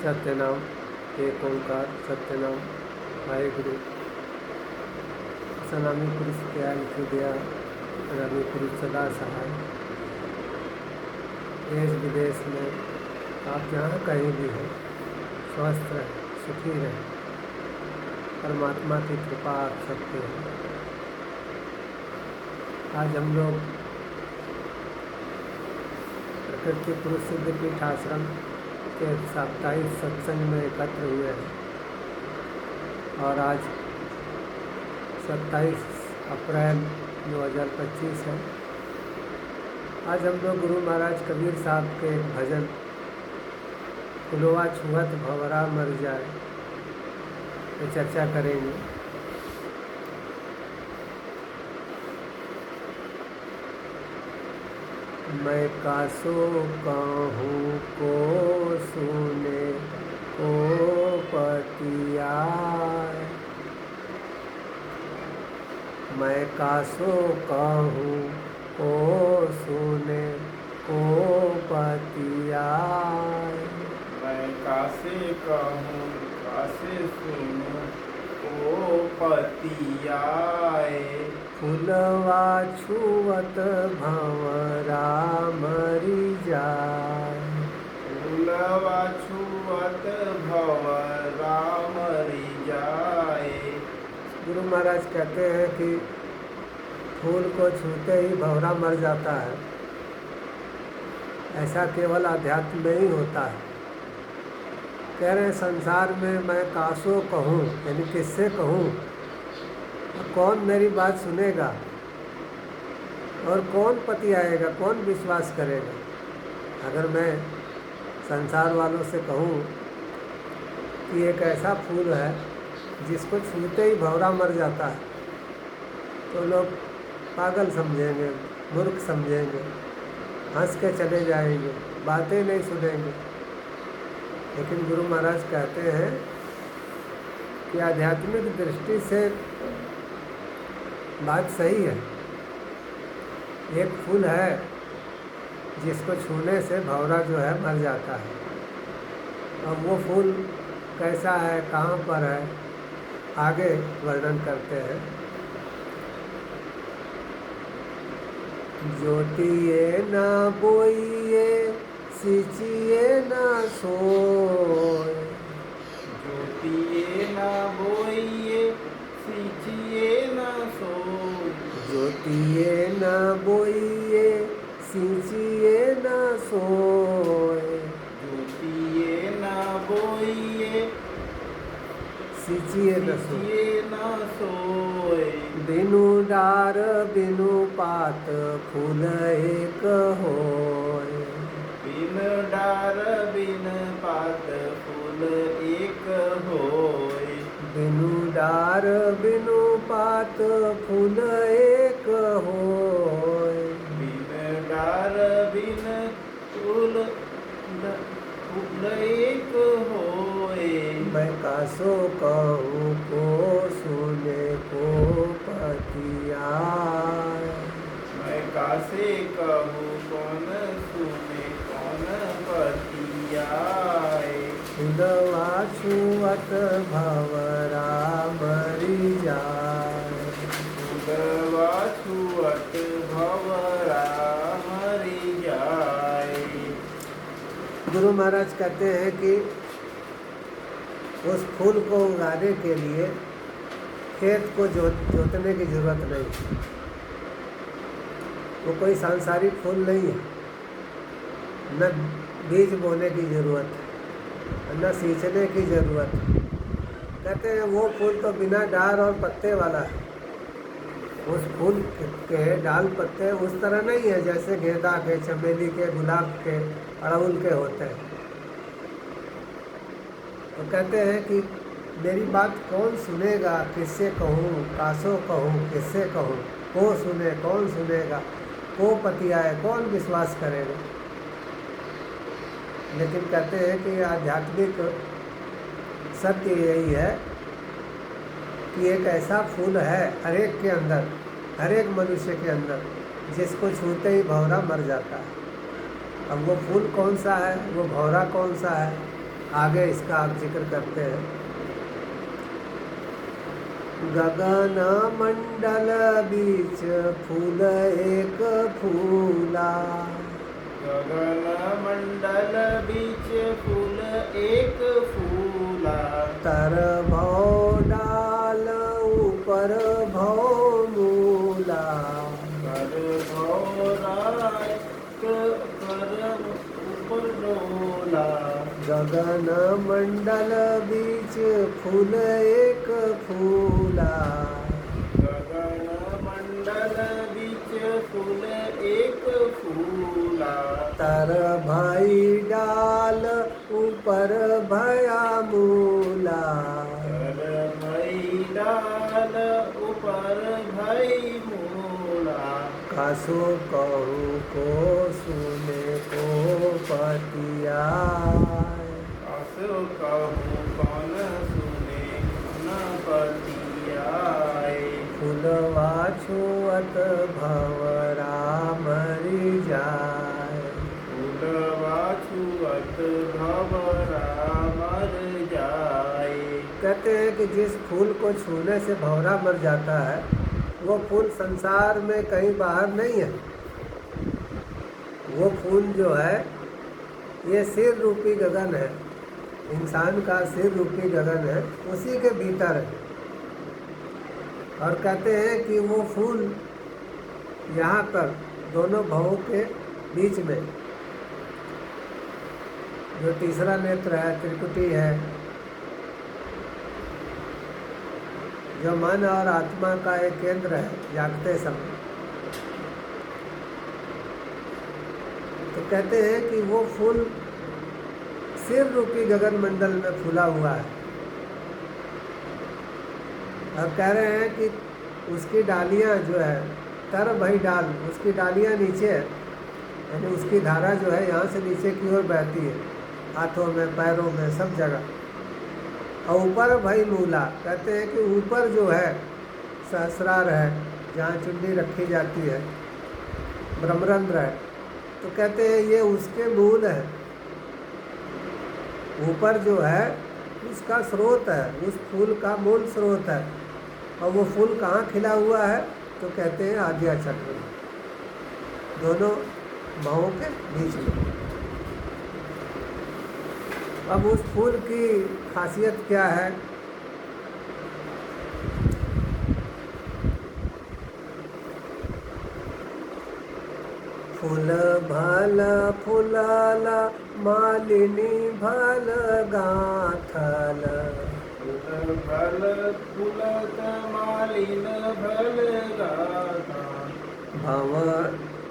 सत्यनाम एक ओंकार सत्यनाम वाहेगुरु। सलामी पुरुष दयाल की दया रवि पुरुष सदा सहाय। देश विदेश में आप जहाँ कहीं भी हो स्वस्थ रहें, सुखी रहें, परमात्मा की कृपा आप सबके हैं। आज हम लोग प्रकृति पुरुष सिद्ध पीठ आश्रम के साप्ताहिक सत्संग में एकत्र हुए हैं और आज 27 अप्रैल 2025 है। आज हम लोग गुरु महाराज कबीर साहब के एक भजन फुलवा छुअत भंवरा मर जाए पे चर्चा करेंगे। मैं कासो कहूँ को सुने को पतिया, मैं कासो कहूँ को सुने को पतिया, मैं कासे कहूँ कासे सुनूं ओ पतियाए। फुलवा छुअत भंवरा मरी जाए, फूलवा छुअत भंवरा मरी जाए। गुरु महाराज कहते हैं कि फूल को छूते ही भंवरा मर जाता है। ऐसा केवल अध्यात्म में ही होता है। कह रहे हैं संसार में मैं कासो कहूँ, यानी किससे कहूँ, कौन मेरी बात सुनेगा और कौन पति आएगा, कौन विश्वास करेगा। अगर मैं संसार वालों से कहूँ कि एक ऐसा फूल है जिसको छूते ही भंवरा मर जाता है, तो लोग पागल समझेंगे, मूर्ख समझेंगे, हंस के चले जाएंगे, बातें नहीं सुनेंगे। लेकिन गुरु महाराज कहते हैं कि आध्यात्मिक दृष्टि से बात सही है। एक फूल है जिसको छूने से भंवरा जो है मर जाता है। अब वो फूल कैसा है, कहाँ पर है, आगे वर्णन करते हैं। ज्योतिए न बोइए सिंचिए न सोए, ज्योतिए न बोइए सींचिए न सोए। ज्योतिए न बोइए सिंचिए न सोए, ज्योतिए न बोइए सिंचिए न सोए। सींचिए न सोए। बिनु डार बिनु पात फूल एक होए, बिन डार बिन पात फूल एक होए। बिनु डार बिनु पात फूल एक होए। बिन डार बिन फूल फूल एक होए। मैं कासो कहूँ को सुने को पतिया, मैं कासे कहूँ कौन सुने कौन पतियाए। फुलवा छुअत भंवरा मरी जाए, फूलवा छुअत भंवरा मरी जाए। गुरु महाराज कहते हैं कि उस फूल को उगाने के लिए खेत को जोतने की जरूरत नहीं। वो कोई सांसारिक फूल नहीं है, न बीज बोने की जरूरत है, न सींचने की जरूरत है। कहते हैं वो फूल तो बिना डाल और पत्ते वाला है। उस फूल के डाल पत्ते उस तरह नहीं है जैसे गेंदा के, चमेली के, गुलाब के, अड़हुल के होते हैं। तो कहते हैं कि मेरी बात कौन सुनेगा, किससे कहूँ, कासो कहूँ, किससे कहूँ, को सुने कौन सुनेगा, को पति आए कौन विश्वास करेगा। लेकिन कहते हैं कि आध्यात्मिक सत्य यही है कि एक ऐसा फूल है हर एक के अंदर, हर एक मनुष्य के अंदर, जिसको छूते ही भंवरा मर जाता है। अब वो फूल कौन सा है, वो भंवरा कौन सा है, आगे इसका आप जिक्र करते हैं। गगन मंडल बीच फूल एक फूला, गगन मंडल बीच फूल एक फूला, तर भव डाल ऊपर भव मूला, कर भौराय कर ऊपर डोला। गगन मंडल बीच फूल एक फूला, गगन मंडल बीच फूल एक फूला, तर भाई डाल ऊपर भया मूला, कर भई डाल ऊपर भई मूला। कासो कहूँ को सुने को पतिया, आसो कहूँ कौन सुने कौन पतियाए। फूलवा छुअत भंवरा मरि जाए, फूलवा छुअत भंवरा मर जाए। कहते हैं कि जिस फूल को छूने से भंवरा मर जाता है वो फूल संसार में कहीं बाहर नहीं है। वो फूल जो है ये सिर रूपी गगन है, इंसान का सिर रूपी गगन है, उसी के भीतर है। और कहते हैं कि वो फूल यहाँ पर दोनों भवों के बीच में जो तीसरा नेत्र है, त्रिकुटी है, जो मन और आत्मा का एक केंद्र है जागते समय, तो कहते हैं कि वो फूल सिर रूपी गगन मंडल में फूला हुआ है। और कह रहे हैं कि उसकी डालियाँ जो है तर भई डाल, उसकी डालियाँ नीचे है, यानी उसकी धारा जो है यहाँ से नीचे की ओर बहती है, हाथों में पैरों में सब जगह। और ऊपर भई मूला, कहते हैं कि ऊपर जो है सहस्रार है, जहाँ चुन्नी रखी जाती है, ब्रह्मरंध्र है, तो कहते हैं ये उसके मूल है। ऊपर जो है उसका स्रोत है, उस फूल का मूल स्रोत है। और वो फूल कहाँ खिला हुआ है, तो कहते हैं आज्ञा चक्र में, दोनों भावों के बीच में। अब उस फूल की खासियत क्या है? फूल भल फूलल मालिनी भल गाथल, फूल भल फूलत मालिन भल गाथा। भव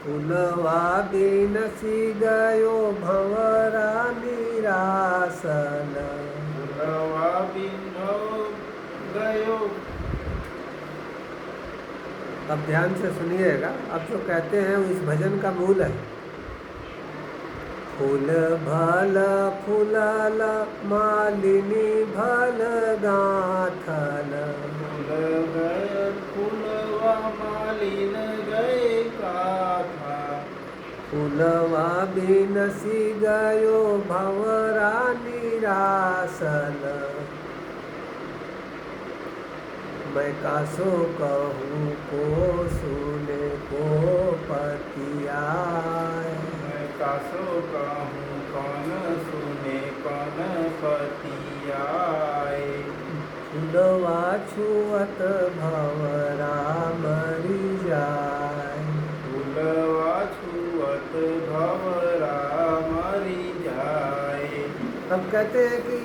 फूलवा बिनसी गयो भंवरा निरासल, फूलवा बिनो गयो। अब ध्यान से सुनिएगा। अब जो कहते हैं वो इस भजन का मूल है। फूल भल फूलल मालिनी भल गाथल, फूल गए फूलवा मालिन गए गाथा। फूलवा बिनसी गयो भंवरा निरासल, मैं कासो कहूँ को सुने को पतिया। मैं कासो कहूँ कौन सुने कौन पतियाए। फूलवा छुअत भंवरा मरि जाए, फूलवा छुअत भंवरा मरि जाए। अब कहते हैं कि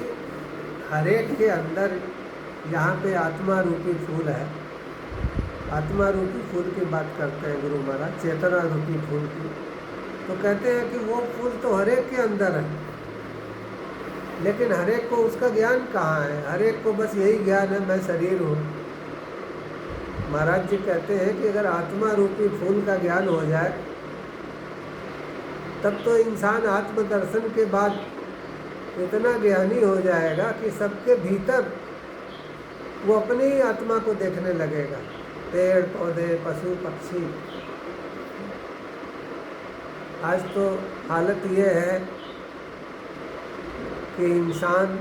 हरेक के अंदर यहाँ पे आत्मा रूपी फूल है। आत्मा रूपी फूल की बात करते हैं गुरु महाराज, चेतना रूपी फूल की। तो कहते हैं कि वो फूल तो हरेक के अंदर है, लेकिन हरेक को उसका ज्ञान कहाँ है? हरेक को बस यही ज्ञान है मैं शरीर हूँ। महाराज जी कहते हैं कि अगर आत्मा रूपी फूल का ज्ञान हो जाए तब तो इंसान आत्मदर्शन के बाद इतना ज्ञानी हो जाएगा कि सबके भीतर वो अपनी ही आत्मा को देखने लगेगा। पेड़ पौधे पशु पक्षी। आज तो हालत ये है कि इंसान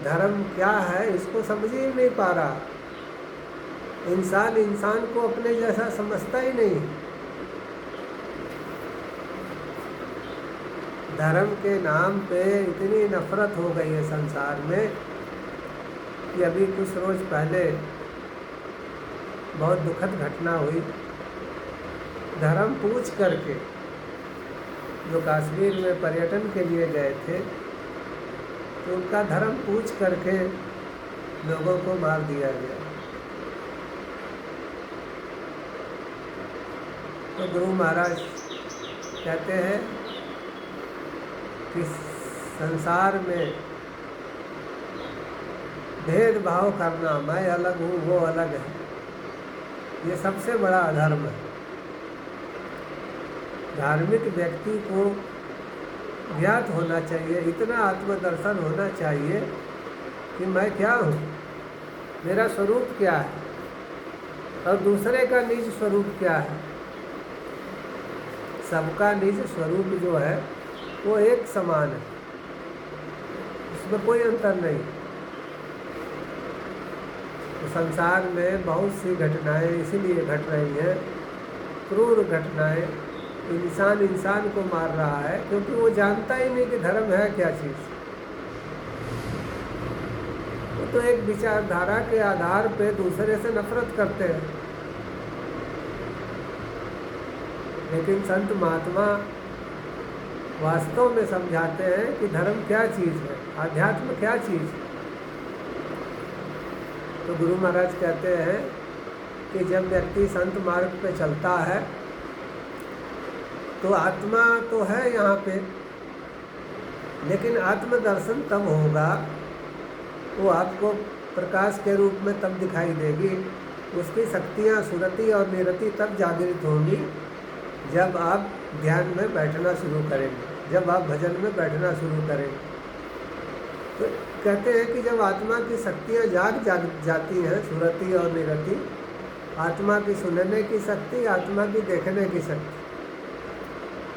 धर्म क्या है इसको समझ ही नहीं पा रहा। इंसान इंसान को अपने जैसा समझता ही नहीं। धर्म के नाम पे इतनी नफरत हो गई है संसार में कि अभी कुछ रोज पहले बहुत दुखद घटना हुई। धर्म पूछ करके जो कश्मीर में पर्यटन के लिए गए थे तो उनका धर्म पूछ करके लोगों को मार दिया गया। तो गुरु महाराज कहते हैं कि संसार में भेदभाव करना, मैं अलग हूँ वो अलग है, ये सबसे बड़ा अधर्म है। धार्मिक व्यक्ति को ज्ञात होना चाहिए, इतना आत्मदर्शन होना चाहिए कि मैं क्या हूँ, मेरा स्वरूप क्या है और दूसरे का निज स्वरूप क्या है। सबका निज स्वरूप जो है वो एक समान है, उसमें कोई अंतर नहीं। तो संसार में बहुत सी घटनाएं इसीलिए घट रही हैं, क्रूर घटनाएं। इंसान इंसान को मार रहा है क्योंकि वो जानता ही नहीं कि धर्म है क्या चीज़। वो तो एक विचारधारा के आधार पे दूसरे से नफरत करते हैं। लेकिन संत महात्मा वास्तव में समझाते हैं कि धर्म क्या चीज़ है, आध्यात्म क्या चीज़ है। तो गुरु महाराज कहते हैं कि जब व्यक्ति संत मार्ग पे चलता है तो आत्मा तो है यहाँ पे, लेकिन आत्मदर्शन तब होगा, वो आपको प्रकाश के रूप में तब दिखाई देगी। उसकी शक्तियाँ सुरति और निरति तब जागृत होंगी जब आप ध्यान में बैठना शुरू करेंगे, जब आप भजन में बैठना शुरू करेंगे। तो कहते हैं कि जब आत्मा की शक्तियाँ जाग जाती हैं, सुरति और निरति, आत्मा की सुनने की शक्ति, आत्मा की देखने की शक्ति,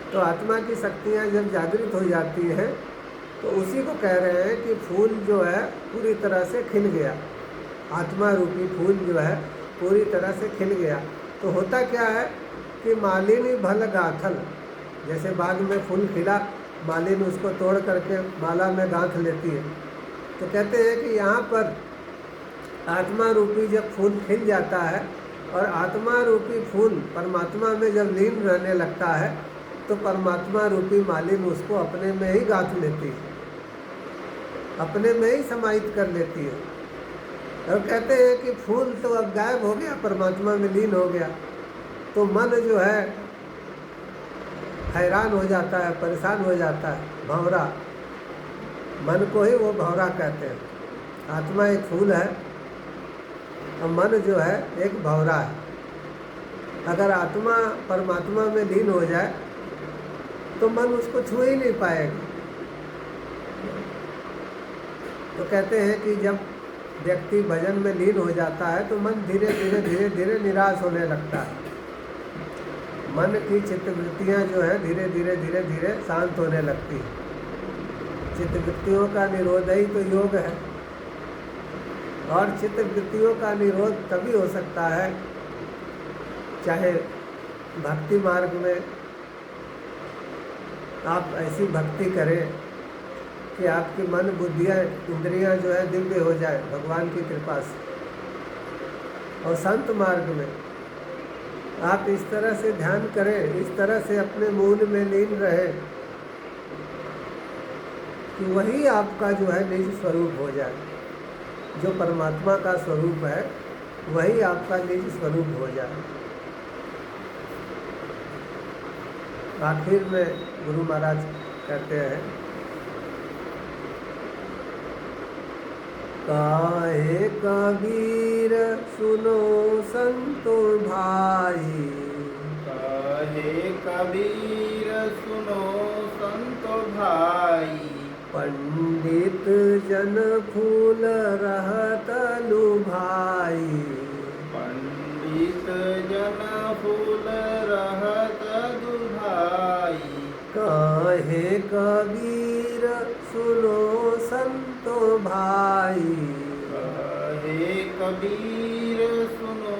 तो आत्मा की शक्तियाँ जब जागृत हो जाती हैं तो उसी को कह रहे हैं कि फूल जो है पूरी तरह से खिल गया। आत्मा रूपी फूल जो है पूरी तरह से खिल गया। तो होता क्या है कि मालिनी भल गाथल, जैसे बाग में फूल खिला, मालिन उसको तोड़ करके माला में गांथ लेती है। तो कहते हैं कि यहाँ पर आत्मा रूपी जब फूल खिल जाता है और आत्मा रूपी फूल परमात्मा में जब लीन रहने लगता है तो परमात्मा रूपी मालिन उसको अपने में ही गांथ लेती है, अपने में ही समाहित कर लेती है। और कहते हैं कि फूल तो अब गायब हो गया, परमात्मा में लीन हो गया, तो मन जो है हैरान हो जाता है, परेशान हो जाता है, भंवरा। मन को ही वो भंवरा कहते हैं। आत्मा एक फूल है और मन जो है एक भंवरा है। अगर आत्मा परमात्मा में लीन हो जाए तो मन उसको छू ही नहीं पाएगा। तो कहते हैं कि जब व्यक्ति भजन में लीन हो जाता है तो मन धीरे धीरे धीरे धीरे निराश होने लगता है। मन की चित्तवृत्तियाँ जो है धीरे धीरे धीरे धीरे शांत होने लगती है। चित्तवृत्तियों का निरोध ही तो योग है, और चित्तवृत्तियों का निरोध तभी हो सकता है चाहे भक्ति मार्ग में आप ऐसी भक्ति करें कि आपकी मन बुद्धियाँ इंद्रियाँ जो है दिव्य हो जाए भगवान की कृपा से। और संत मार्ग में आप इस तरह से ध्यान करें, इस तरह से अपने मूल में लीन रहे कि वही आपका जो है निज स्वरूप हो जाए। जो परमात्मा का स्वरूप है वही आपका निज स्वरूप हो जाए। आखिर में गुरु महाराज कहते हैं, काहे कबीर सुनो संतो भाई, काहे कबीर सुनो संतो भाई, पंडित जन फूल रहत लुभाई, पंडित जन फूल रहत दुभाई, काहे कबीर सुनो संतो भाई। कहे कबीर सुनो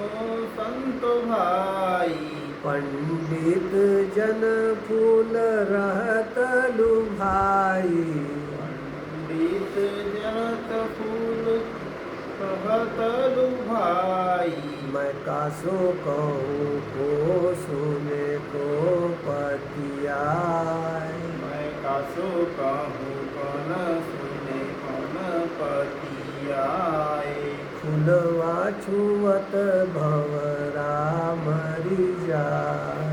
संतो भाई। पंडित जन फूल रहत लुभाई। पंडित जनत फूल रहत लुभाई। मैं कासो कहूँ को सुने को पतियाय। मैं कासो कहूँ कौन सुने कौन पतियाए। फूलवा छुअत भंवरा मरि जाय।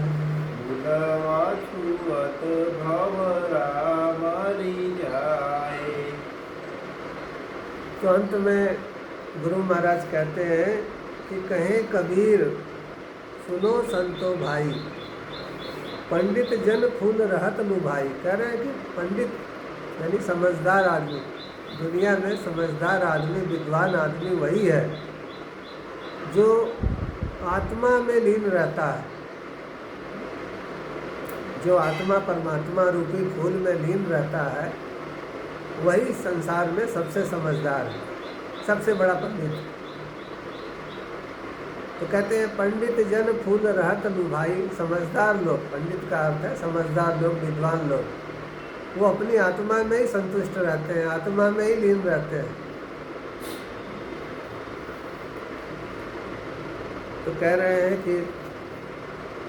फूलवा छुअत भंवरा मरि जाए। तो अंत में गुरु महाराज कहते हैं कि कहें कबीर सुनो संतो भाई। पंडित जन फूल रहत लुभाई। कह रहे हैं कि पंडित यानी समझदार आदमी, दुनिया में समझदार आदमी, विद्वान आदमी वही है जो आत्मा में लीन रहता है, जो आत्मा परमात्मा रूपी फूल में लीन रहता है, वही संसार में सबसे समझदार है, सबसे बड़ा पंडित। तो कहते हैं पंडित जन फूल रहत लुभाई। समझदार लोग, पंडित का अर्थ है समझदार लोग, विद्वान लोग, वो अपनी आत्मा में ही संतुष्ट रहते हैं, आत्मा में ही लीन रहते हैं। तो कह रहे हैं कि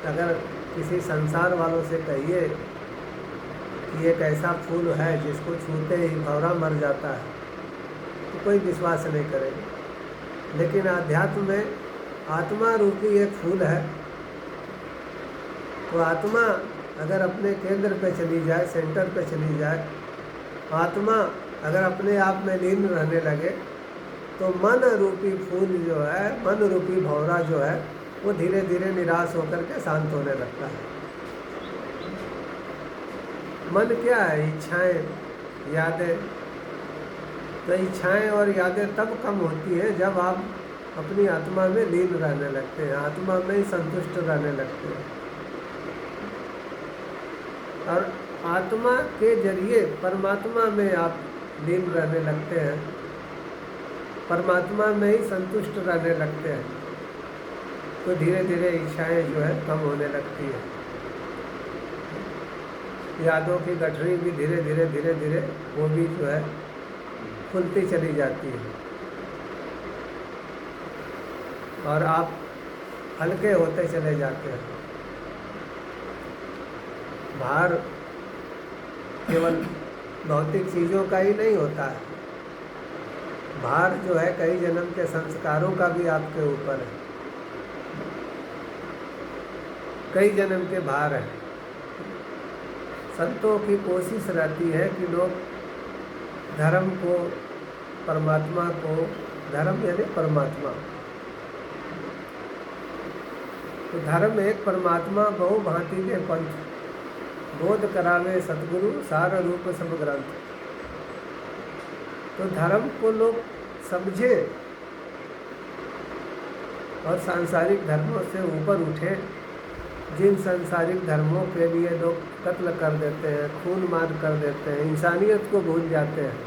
अगर किसी संसार वालों से कहिए कि एक ऐसा फूल है जिसको छूते ही भंवरा मर जाता है, तो कोई विश्वास नहीं करेगा। लेकिन आध्यात्म में आत्मा रूपी एक फूल है, तो आत्मा अगर अपने केंद्र पे चली जाए, सेंटर पे चली जाए, आत्मा अगर अपने आप में लीन रहने लगे, तो मन रूपी फूल जो है, मन रूपी भंवरा जो है, वो धीरे धीरे निराश होकर के शांत होने लगता है। मन क्या है? इच्छाएं, यादें। तो इच्छाएं और यादें तब कम होती है जब आप अपनी आत्मा में लीन रहने लगते हैं, आत्मा में ही संतुष्ट रहने लगते हैं। और आत्मा के जरिए परमात्मा में आप लीन रहने लगते हैं, परमात्मा में ही संतुष्ट रहने लगते हैं, तो धीरे धीरे इच्छाएं जो है कम होने लगती है। यादों की गठरी भी धीरे धीरे धीरे धीरे वो भी जो है खुलती चली जाती है, और आप हल्के होते चले जाते हैं। भार केवल भौतिक चीज़ों का ही नहीं होता है, भार जो है कई जन्म के संस्कारों का भी आपके ऊपर है, कई जन्म के भार हैं। संतों की कोशिश रहती है कि लोग धर्म को, परमात्मा को, धर्म यानी परमात्मा, तो धर्म एक परमात्मा बहु भांति के पंथ, बोध करावे सतगुरु सार रूप सब ग्रंथ। तो धर्म को लोग समझे और सांसारिक धर्मों से ऊपर उठे। जिन सांसारिक धर्मों के लिए लोग कत्ल कर देते हैं, खून मार कर देते हैं, इंसानियत को भूल जाते हैं,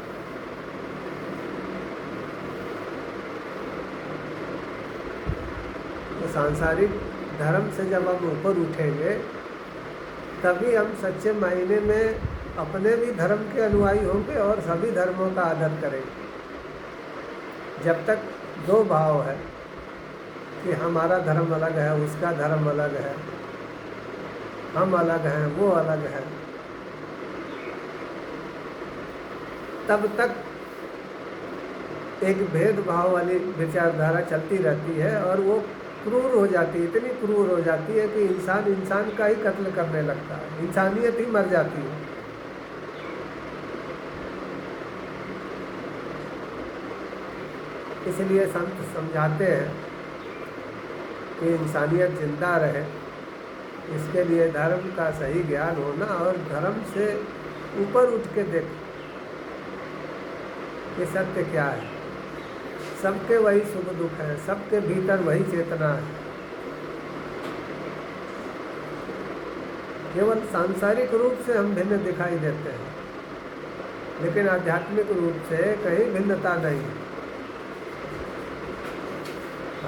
तो सांसारिक धर्म से जब हम ऊपर उठेंगे तभी हम सच्चे मायने में अपने भी धर्म के अनुयायी होंगे और सभी धर्मों का आदर करेंगे। जब तक दो भाव है कि हमारा धर्म अलग है, उसका धर्म अलग है, हम अलग हैं, वो अलग है, तब तक एक भेदभाव वाली विचारधारा चलती रहती है और वो क्रूर हो जाती है, इतनी क्रूर हो जाती है कि इंसान इंसान का ही कत्ल करने लगता है, इंसानियत ही मर जाती है। इसलिए संत समझाते हैं कि इंसानियत जिंदा रहे, इसके लिए धर्म का सही ज्ञान होना और धर्म से ऊपर उठ के देख कि सत्य क्या है। सबके वही सुख दुख है, सबके भीतर वही चेतना है। केवल सांसारिक रूप से हम भिन्न दिखाई देते हैं, लेकिन आध्यात्मिक रूप से कहीं भिन्नता नहीं।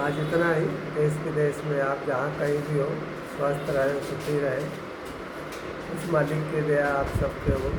आज इतना ही। देश विदेश में आप जहाँ कहीं भी हो, स्वस्थ रहें, सुखी रहें। उस मालिक की दया आप सबके हो।